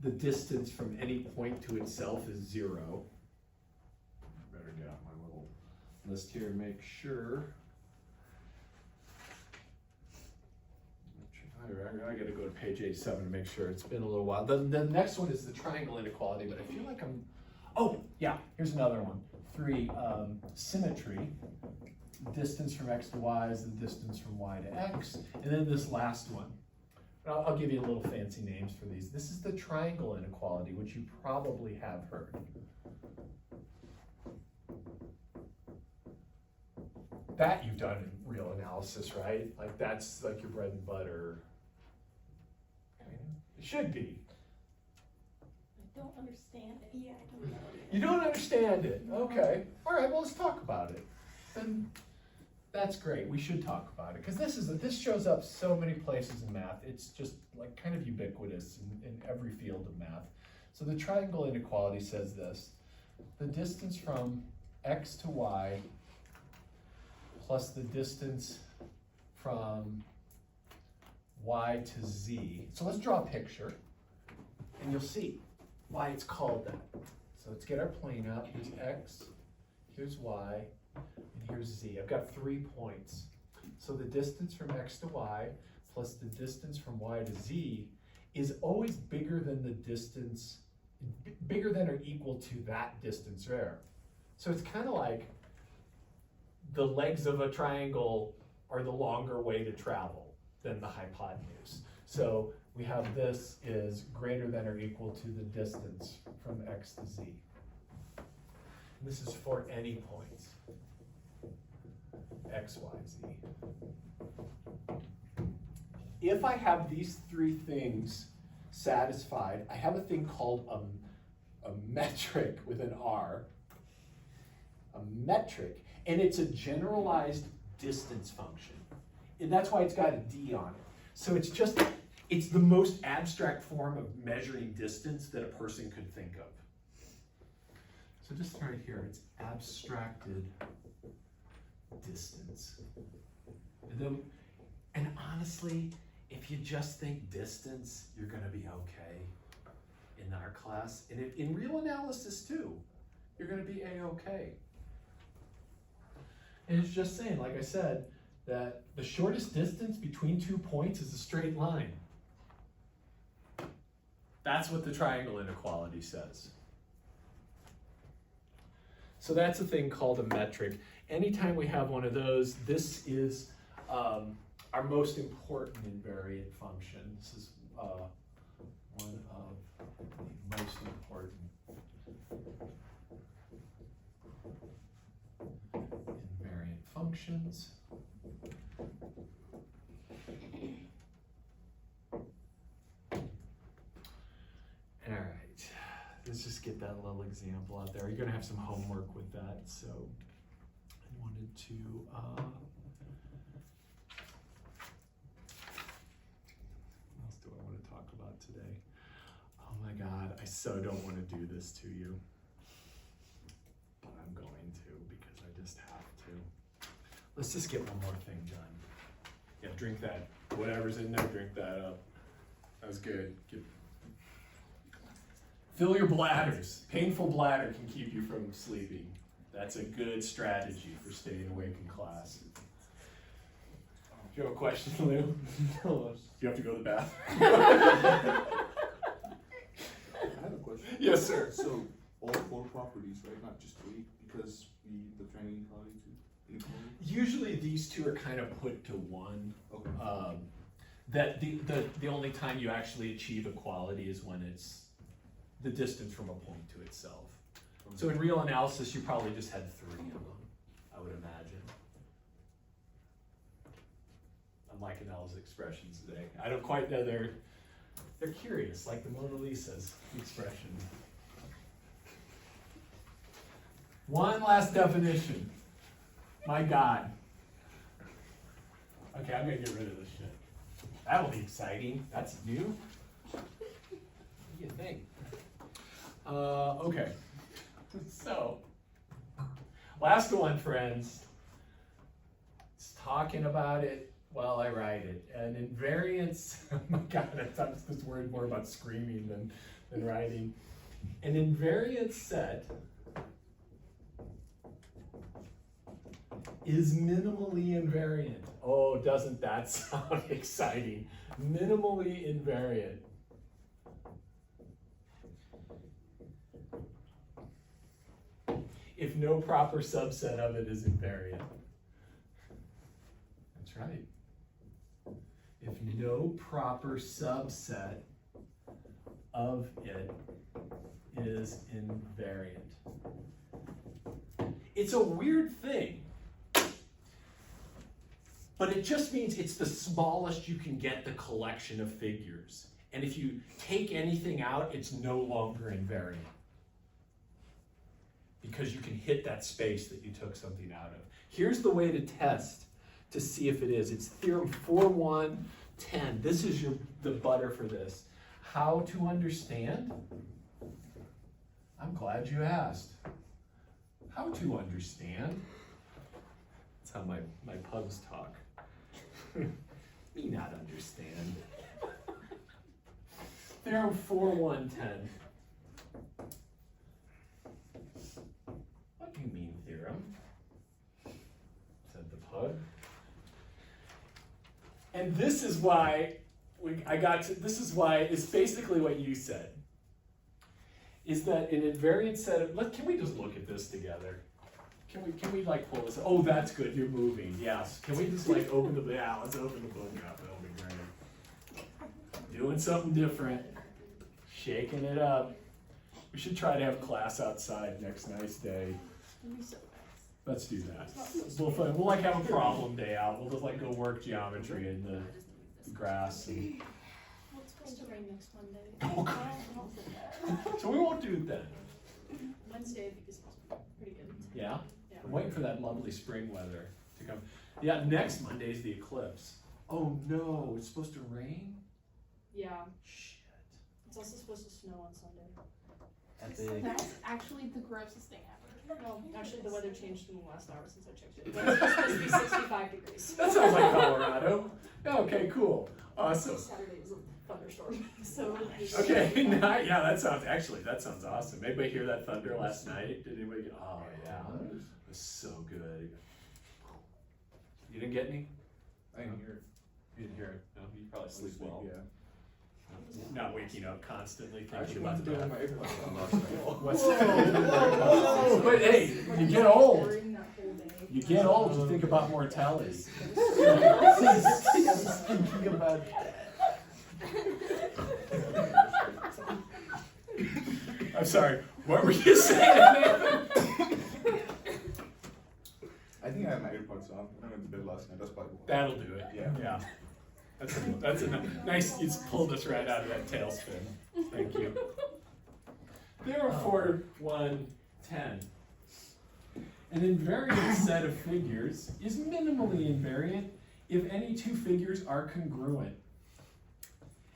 the distance from any point to itself is 0. I better get out my little list here and make sure. I gotta go to page 87 to make sure. It's been a little while. The next one is the triangle inequality, but I feel like oh, yeah, here's another one. 3, symmetry. Distance from x to y is the distance from y to x. And then this last one. I'll give you a little fancy names for these. This is the triangle inequality, which you probably have heard. That you've done in real analysis, right? Like that's like your bread and butter. It should be. I don't understand it. Yeah, I don't know. You don't understand it. Okay. All right, well, let's talk about it. Then that's great. We should talk about it because this shows up so many places in math. It's just like kind of ubiquitous in every field of math. So the triangle inequality says this: the distance from x to y plus the distance from y to z. So let's draw a picture and you'll see why it's called that. So let's get our plane up. Here's x, here's y, and here's z. I've got 3 points. So the distance from x to y plus the distance from y to z is always bigger than the distance, bigger than or equal to that distance there. So it's kind of like the legs of a triangle are the longer way to travel than the hypotenuse. So we have this is greater than or equal to the distance from x to z. And this is for any points, x, y, z. If I have these 3 things satisfied, I have a thing called a metric with an R, a metric, and it's a generalized distance function. And that's why it's got a D on it. So it's the most abstract form of measuring distance that a person could think of. So just right here, it's abstracted distance. And honestly, if you just think distance, you're gonna be okay in our class. And in real analysis too, you're gonna be A-okay. And it's just saying, like I said, that the shortest distance between 2 points is a straight line. That's what the triangle inequality says. So that's a thing called a metric. Anytime we have one of those, this is our most important invariant function. This is one of the most important invariant functions. All right, let's just get that little example out there. You're gonna have some homework with that, so I wanted to, what else do I wanna talk about today? Oh my God, I so don't wanna do this to you. I'm going to, because I just have to. Let's just get one more thing done. Yeah, drink that, whatever's in there, drink that up. That was good. Fill your bladders. Painful bladder can keep you from sleeping. That's a good strategy for staying awake in class. Do you have a question, Lou? No, You have to go to the bathroom. I have a question. Yes, sir. So, all 4 properties, right, not just 3, because the training quality too? Usually these two are kind of put to one. Okay. That the only time you actually achieve equality is when it's the distance from a point to itself. So in real analysis, you probably just had 3 of them, I would imagine. I'm liking Elle's expressions today. I don't quite know, they're curious, like the Mona Lisa's expression. One last definition. My God. Okay, I'm gonna get rid of this shit. That'll be exciting. That's new. What do you think? Okay. So, last one, friends. It's talking about it while I write it. An invariance, oh my God, I thought this word more about screaming than writing. An invariant set is minimally invariant. Oh, doesn't that sound exciting? Minimally invariant. If no proper subset of it is invariant. That's right. If no proper subset of it is invariant. It's a weird thing, but it just means it's the smallest you can get the collection of figures. And if you take anything out, it's no longer invariant, because you can hit that space that you took something out of. Here's the way to test to see if it is. It's theorem 4.1.10. This is the butter for this. How to understand? I'm glad you asked. How to understand? That's how my pugs talk. Me not understand. Theorem 4.1.10. What do you mean, theorem? Said the pug. And this is why this is why it's basically what you said. Is that an invariant set of, can we just look at this together? Can we like pull this? Oh, that's good, you're moving, yes. Can we just like open let's open the book up, that'll be great. Doing something different, shaking it up. We should try to have class outside next nice day. It'd be so nice. Let's do that. We'll like have a problem day out. We'll just like go work geometry in the grass. And, Well, it's supposed to rain next Monday. oh, God. So we won't do it then. Wednesday, I think is supposed to be pretty good. Yeah? Yeah. I'm waiting for that lovely spring weather to come. Yeah, next Monday's the eclipse. Oh no, it's supposed to rain? Yeah, Shit. it's also supposed to snow on Sunday. Epic. That's actually the grossest thing ever. No, actually, the weather changed in the last hour since I checked it. It's supposed to be 65 degrees. That sounds like Colorado. Yeah, okay, cool. Awesome. Saturday is a thunderstorm, so. Okay, yeah, that sounds awesome. Anybody hear that thunder last night? Did anybody get, oh yeah, it was so good. You didn't get any? I didn't hear it. You didn't hear it? No, you probably sleep Sleep, well. yeah. Not waking up constantly I actually thinking went about to do that. my AirPods on last night. What's But hey, you get old. During that whole day. You get old, you think about mortality. Thinking about I'm sorry, what were you saying, Nathan? I think I had my AirPods on. I went to bed last night. That's probably why. That'll do it. Yeah. That's a nice, you pulled us right out of that tailspin. Thank you. Theorem 4.1.10. An invariant set of figures is minimally invariant if any two figures are congruent.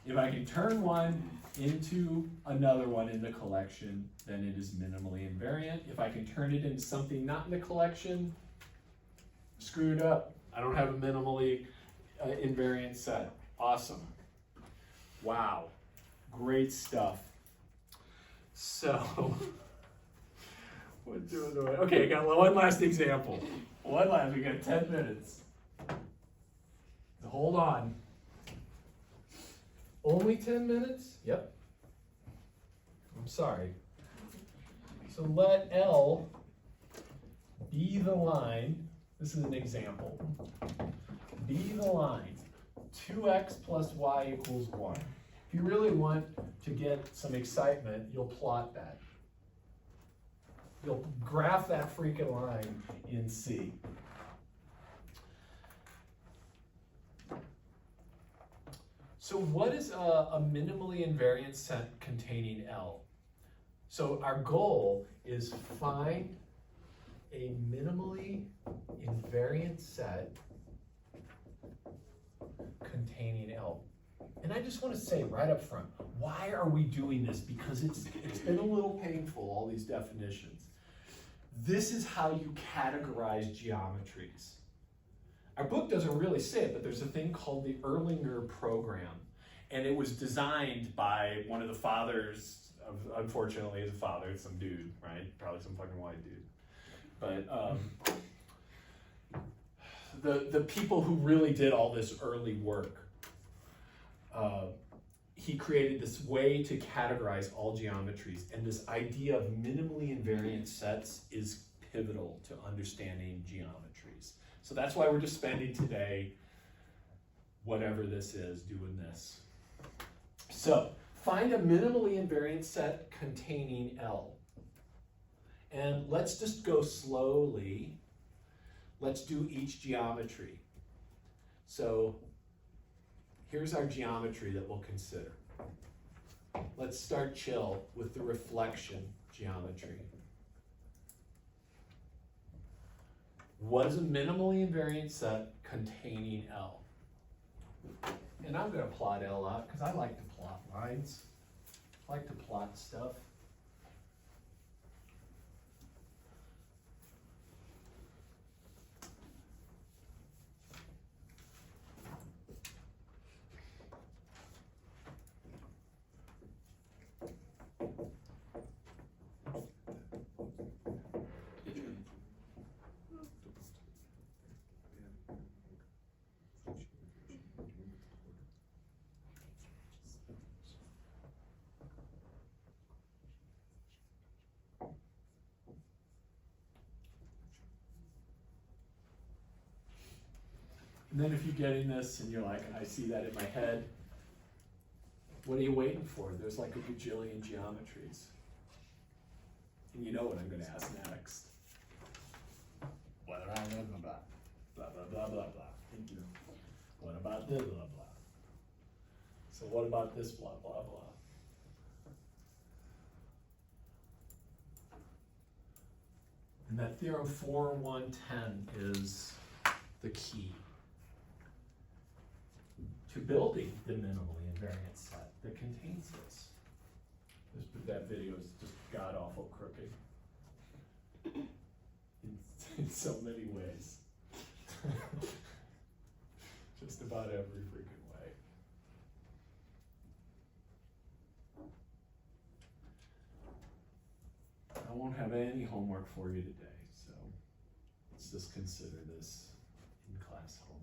If I can turn one into another one in the collection, then it is minimally invariant. If I can turn it into something not in the collection, screwed up. I don't have a minimally invariant set. Awesome. Wow. Great stuff. So, okay, I got one last example. We got 10 minutes. Hold on. Only 10 minutes? Yep. I'm sorry. So let L be the line, this is an example. Be the line, 2x plus y equals 1. If you really want to get some excitement, you'll plot that. You'll graph that freaking line in C. So what is a minimally invariant set containing L? So our goal is find a minimally invariant set containing L. And I just want to say right up front, why are we doing this? Because it's been a little painful, all these definitions. This is how you categorize geometries. Our book doesn't really say it, but there's a thing called the Erlanger program. And it was designed by one of the fathers of, unfortunately, his father, some dude, right? Probably some fucking white dude. But the people who really did all this early work, he created this way to categorize all geometries. And this idea of minimally invariant sets is pivotal to understanding geometries. So that's why we're just spending today, whatever this is, doing this. So find a minimally invariant set containing L. And let's just go slowly. Let's do each geometry. So here's our geometry that we'll consider. Let's start chill with the reflection geometry. What is a minimally invariant set containing L? And I'm going to plot L out because I like to plot lines. I like to plot stuff. And then if you're getting this and you're like, I see that in my head, what are you waiting for? There's like a gajillion geometries. And you know what I'm going to ask next. What about blah, blah, blah, blah, blah, blah, blah, blah. Thank you. What about this, blah, blah. So what about this, blah, blah, blah. And that theorem 4.1.10 is the key to building the minimally invariant set that contains this. That video is just god-awful crooked in so many ways. Just about every freaking way. I won't have any homework for you today, so let's just consider this in-class homework.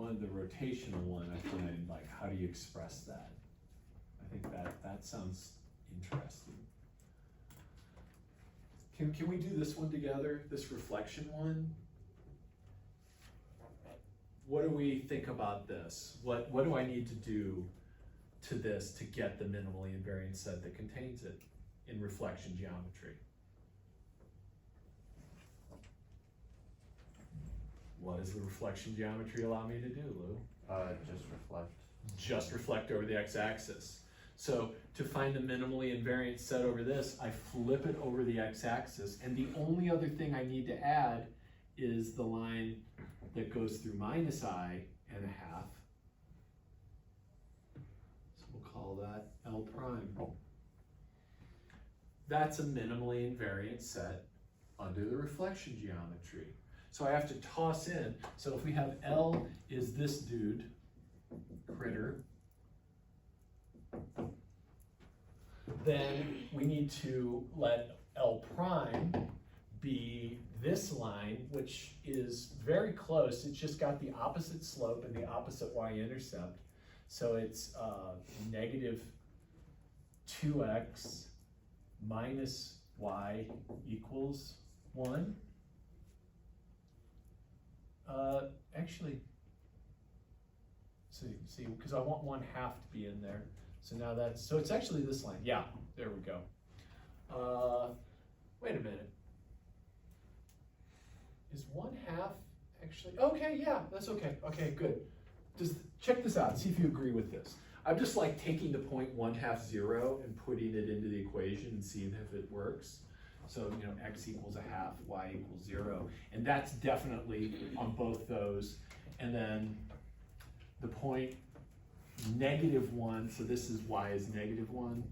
The rotational one, I find, like, how do you express that? I think that sounds interesting. Can we do this one together, this reflection one? What do we think about this? What do I need to do to this to get the minimally invariant set that contains it in reflection geometry? What does the reflection geometry allow me to do, Lou? Just reflect. Just reflect over the x-axis. So to find the minimally invariant set over this, I flip it over the x-axis, and the only other thing I need to add is the line that goes through minus I and a half. So we'll call that L prime. That's a minimally invariant set under the reflection geometry. So I have to toss in, so if we have L is this dude, critter, then we need to let L prime be this line, which is very close. It's just got the opposite slope and the opposite y-intercept. So it's negative 2x minus y equals 1. Actually, see, because I want 1/2 to be in there. So now that's, so it's actually this line. Yeah, there we go. Wait a minute. Is 1/2 actually, okay, yeah, that's okay. Okay, good. Check this out, see if you agree with this. I'm just like taking the point 1/2 0 and putting it into the equation and seeing if it works. So, you know, x equals 1/2, y equals 0. And that's definitely on both those. And then the point -1, so this is y is -1,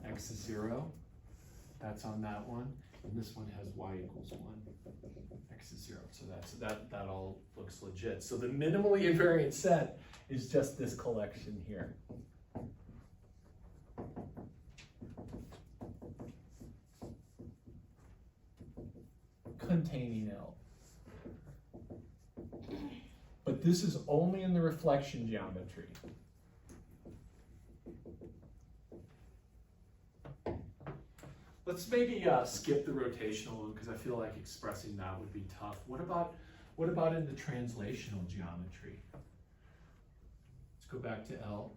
x is 0. That's on that one. And this one has y equals 1, x is 0. So that all looks legit. So the minimally invariant set is just this collection here. Containing L. But this is only in the reflection geometry. Let's maybe skip the rotational one because I feel like expressing that would be tough. What about in the translational geometry? Let's go back to L.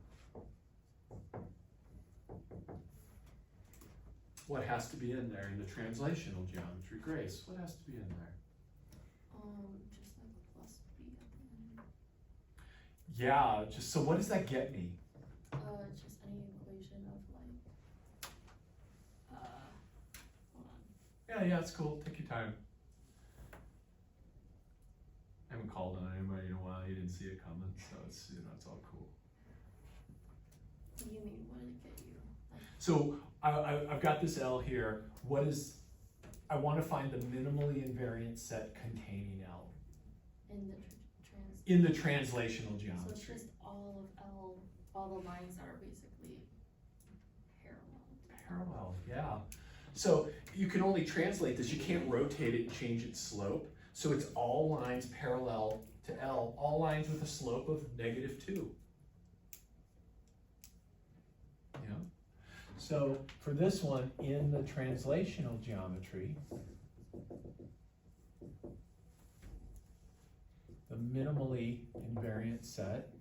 What has to be in there in the translational geometry? Grace, what has to be in there? Just like a plus b at the end. Yeah, just so what does that get me? Just any equation of like, hold on. Yeah, it's cool. Take your time. I haven't called on anybody in a while. You didn't see it coming, so it's, you know, it's all cool. What do you mean, what did it get you? Like, So I've got this L here. I want to find the minimally invariant set containing L in the in the translational so it's geometry. just all of L, all the lines are basically parallel. Parallel, yeah. So you can only translate this. You can't rotate it and change its slope. So it's all lines parallel to L, all lines with a slope of -2. Yeah. So for this one, in the translational geometry, the minimally invariant set,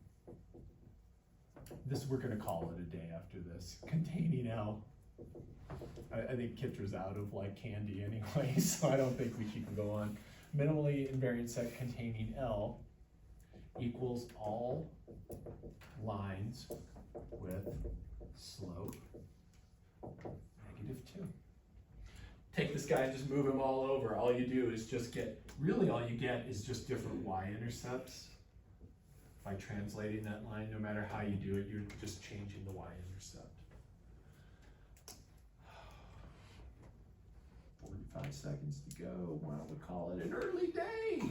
this, we're gonna call it a day after this, containing L. I think Kitra's out of like candy anyway, so I don't think we can go on. Minimally invariant set containing L equals all lines with slope -2. Take this guy and just move him all over. All you do is just get, really all you get is just different y-intercepts. By translating that line, no matter how you do it, you're just changing the y-intercept. 45 seconds to go. Why don't we call it an early day?